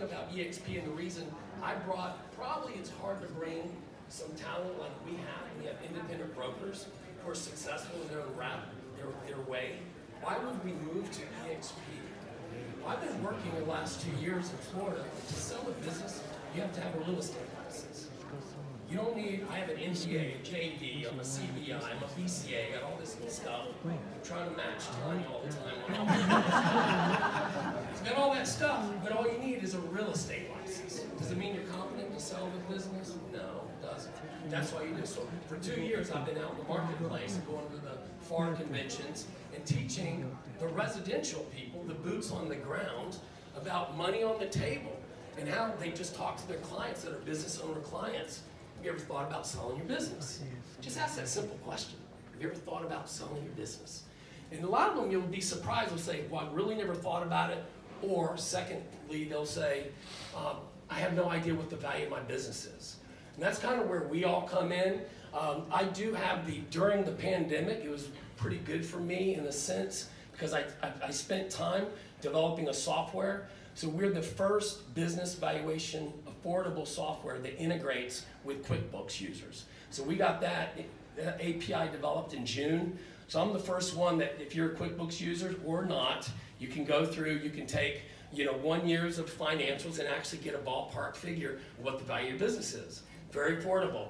about EXP and the reason I brought, probably it's hard to bring some talent like we have. We have independent brokers who are successful in their own their way. Why would we move to EXP? Well, I've been working the last 2 years in Florida. To sell a business, you have to have a real estate license. You don't need, I have an MBA, a JD, I'm a CBI, I'm a BCA, got all this stuff. I'm trying to match Tanya all the time. It's got all that stuff, but all you need is a real estate license. Does it mean you're competent to sell the business? No, it doesn't. That's why you do. So for 2 years, I've been out in the marketplace and going to the FAR conventions and teaching the residential people, the boots on the ground, about money on the table and how they just talk to their clients that are business owner clients. Have you ever thought about selling your business? Just ask that simple question. Have you ever thought about selling your business? And a lot of them, you'll be surprised, will say, well, I really never thought about it. Or secondly, they'll say, I have no idea what the value of my business is. And that's kind of where we all come in. I do have during the pandemic, it was pretty good for me in a sense, because I spent time developing a software. So we're the first business valuation affordable software that integrates with QuickBooks users. So we got that API developed in June. So I'm the first one that if you're a QuickBooks user or not, you can go through, you can take 1 year's of financials and actually get a ballpark figure of what the value of business is. Very affordable.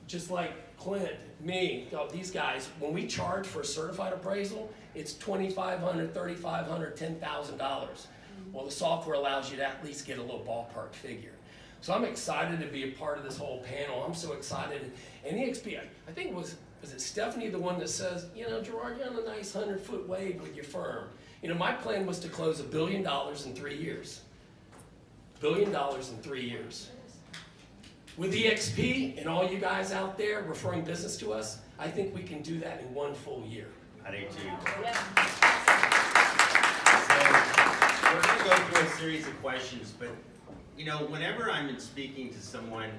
Just like Clint, me, these guys, when we charge for a certified appraisal, it's $2,500, $3,500, $10,000. Well, the software allows you to at least get a little ballpark figure. So I'm excited to be a part of this whole panel. I'm so excited. And EXP, I think was it Stephanie the one that says, Gerard, you're on a nice 100-foot wave with your firm. My plan was to close $1 billion in 3 years. $1 billion in 3 years. With EXP and all you guys out there referring business to us, I think we can do that in 1 full year. I do too. Yeah. So we're going to go through a series of questions, but whenever I'm speaking to someone,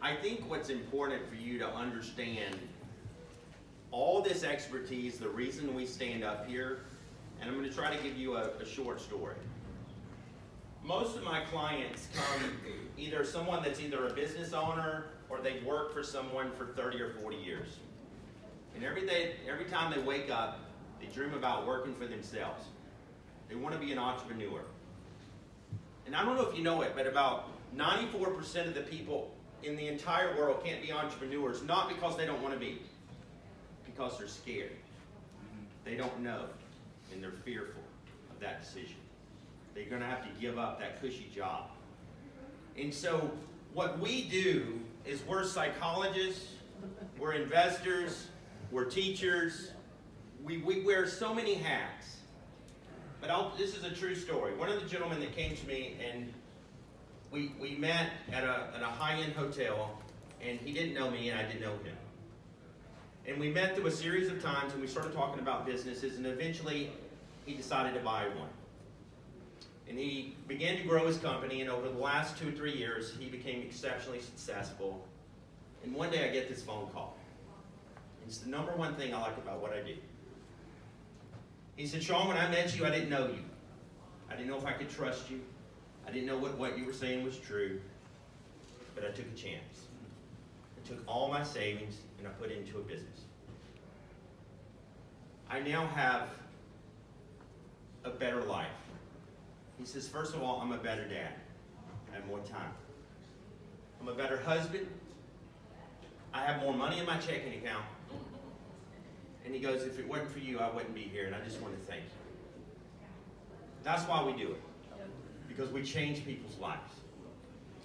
I think what's important for you to understand all this expertise, the reason we stand up here, and I'm going to try to give you a short story. Most of my clients come either someone that's either a business owner or they've worked for someone for 30 or 40 years. And every time they wake up, they dream about working for themselves. They want to be an entrepreneur. And I don't know if you know it, but about 94% of the people in the entire world can't be entrepreneurs, not because they don't want to be, because they're scared. They don't know, and they're fearful of that decision. They're going to have to give up that cushy job. And so what we do is we're psychologists, we're investors, we're teachers. We wear so many hats. But this is a true story. One of the gentlemen that came to me, and we met at a high-end hotel, and he didn't know me and I didn't know him. And we met through a series of times, and we started talking about businesses, and eventually he decided to buy one. And he began to grow his company, and over the last 2 or 3 years, he became exceptionally successful. And one day I get this phone call. It's the number one thing I like about what I do. He said, Sean, when I met you, I didn't know you. I didn't know if I could trust you. I didn't know what you were saying was true. But I took a chance. I took all my savings and I put it into a business. I now have a better life. He says, first of all, I'm a better dad. I have more time. I'm a better husband. I have more money in my checking account. And he goes, if it wasn't for you, I wouldn't be here, and I just want to thank you. That's why we do it. Because we change people's lives.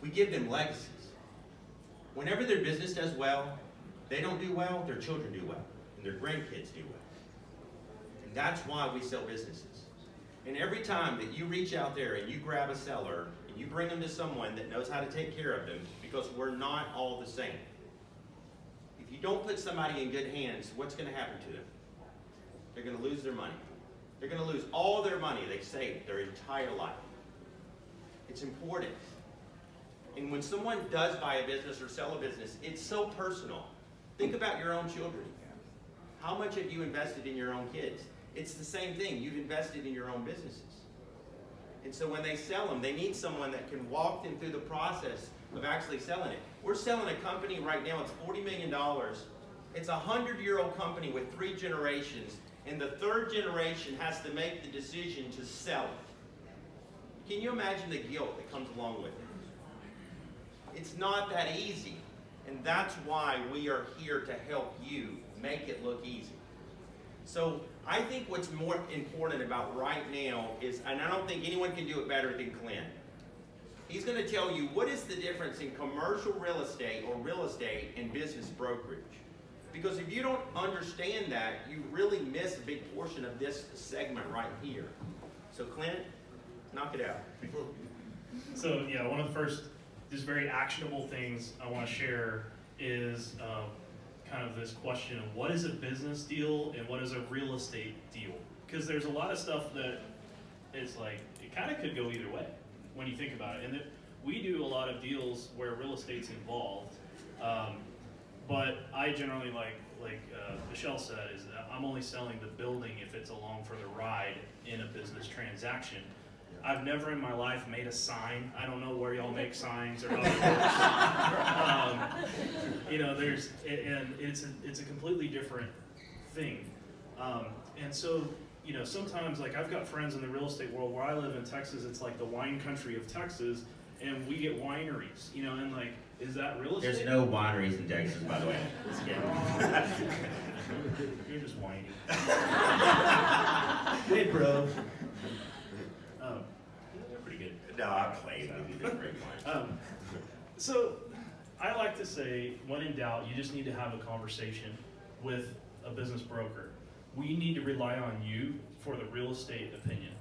We give them legacies. Whenever their business does well, they don't do well, their children do well, and their grandkids do well. And that's why we sell businesses. And every time that you reach out there and you grab a seller, and you bring them to someone that knows how to take care of them, because we're not all the same. If you don't put somebody in good hands, what's going to happen to them? They're going to lose their money. They're going to lose all their money they've saved their entire life. It's important. And when someone does buy a business or sell a business, it's so personal. Think about your own children. How much have you invested in your own kids? It's the same thing. You've invested in your own businesses. And so when they sell them, they need someone that can walk them through the process of actually selling it. We're selling a company right now, it's $40 million. It's a 100-year-old company with 3 generations, and the 3rd generation has to make the decision to sell it. Can you imagine the guilt that comes along with it? It's not that easy, and that's why we are here to help you make it look easy. So I think what's more important about right now is, and I don't think anyone can do it better than Clint. He's going to tell you what is the difference in commercial real estate or real estate and business brokerage. Because if you don't understand that, you really miss a big portion of this segment right here. So Clint, knock it out. So yeah, one of the first just very actionable things I want to share is kind of this question of what is a business deal and what is a real estate deal? Because there's a lot of stuff that is like, it kind of could go either way when you think about it. And we do a lot of deals where real estate's involved, but I generally like Michelle said, is that I'm only selling the building if it's along for the ride in a business transaction. I've never in my life made a sign. I don't know where y'all make signs or how it works. You know, it's a completely different thing. And so, you know, sometimes like I've got friends in the real estate world where I live in Texas, it's like the wine country of Texas, and we get wineries, you know, and like, is that real estate? There's no wineries in Texas, by the way. You're just whiny. Hey, bro. They're pretty good. No, I played. So I like to say, when in doubt, you just need to have a conversation with a business broker. We need to rely on you for the real estate opinion.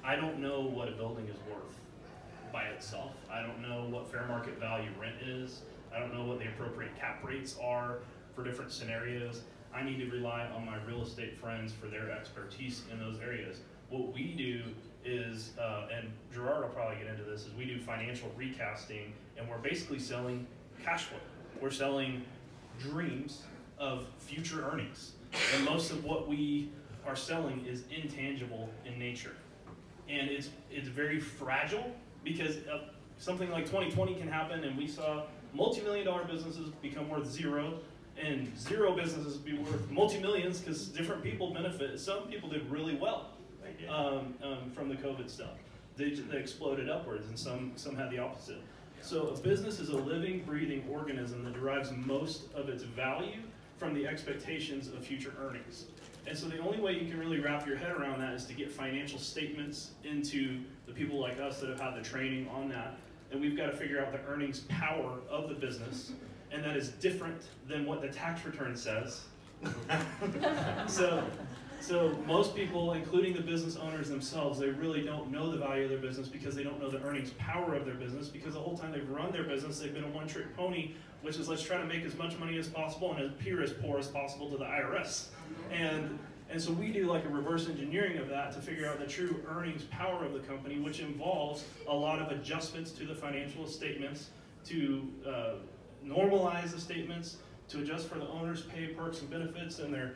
I don't know what a building is worth by itself. I don't know what fair market value rent is. I don't know what the appropriate cap rates are for different scenarios. I need to rely on my real estate friends for their expertise in those areas. What we do is, and Gerard will probably get into this, is we do financial recasting, and we're basically selling cash flow. We're selling dreams of future earnings. And most of what we are selling is intangible in nature. And it's very fragile, because something like 2020 can happen, and we saw multi-million-dollar businesses become worth 0, and 0 businesses be worth multi-millions because different people benefit. Some people did really well from the COVID stuff. They exploded upwards, and some had the opposite. So a business is a living, breathing organism that derives most of its value from the expectations of future earnings. And so the only way you can really wrap your head around that is to get financial statements into the people like us that have had the training on that. And we've got to figure out the earnings power of the business, and that is different than what the tax return says. So most people, including the business owners themselves, they really don't know the value of their business because they don't know the earnings power of their business, because the whole time they've run their business, they've been a one-trick pony, which is let's try to make as much money as possible and appear as poor as possible to the IRS. And so we do like a reverse engineering of that to figure out the true earnings power of the company, which involves a lot of adjustments to the financial statements, to normalize the statements, to adjust for the owner's pay, perks, and benefits, and their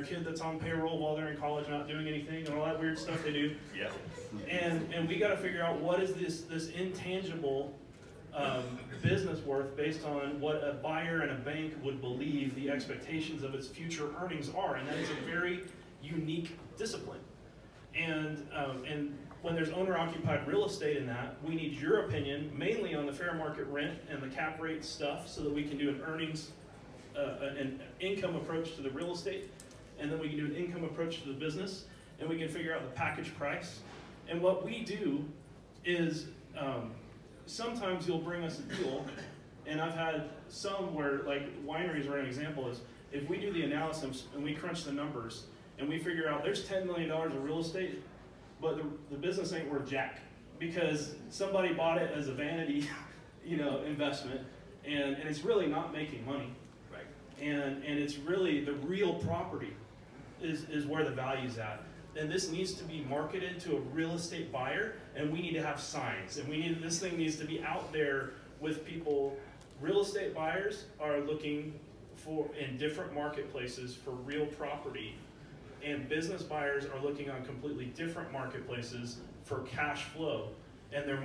kid that's on payroll while they're in college not doing anything, and all that weird stuff they do. Yeah. And we got to figure out what is this intangible business worth based on what a buyer and a bank would believe the expectations of its future earnings are, and that is a very unique discipline. And when there's owner-occupied real estate in that, we need your opinion mainly on the fair market rent and the cap rate stuff, so that we can do an earnings, an income approach to the real estate, and then we can do an income approach to the business, and we can figure out the package price. And what we do is, sometimes you'll bring us a deal, and I've had some where, like wineries are an example, is if we do the analysis and we crunch the numbers and we figure out there's $10 million of real estate, but the business ain't worth jack because somebody bought it as a vanity, investment, and it's really not making money. Right. And it's really the real property is where the value's at. And this needs to be marketed to a real estate buyer, and we need to have signs, and this thing needs to be out there with people. Real estate buyers are looking for in different marketplaces for real property, and business buyers are looking on completely different marketplaces for cash flow, and they're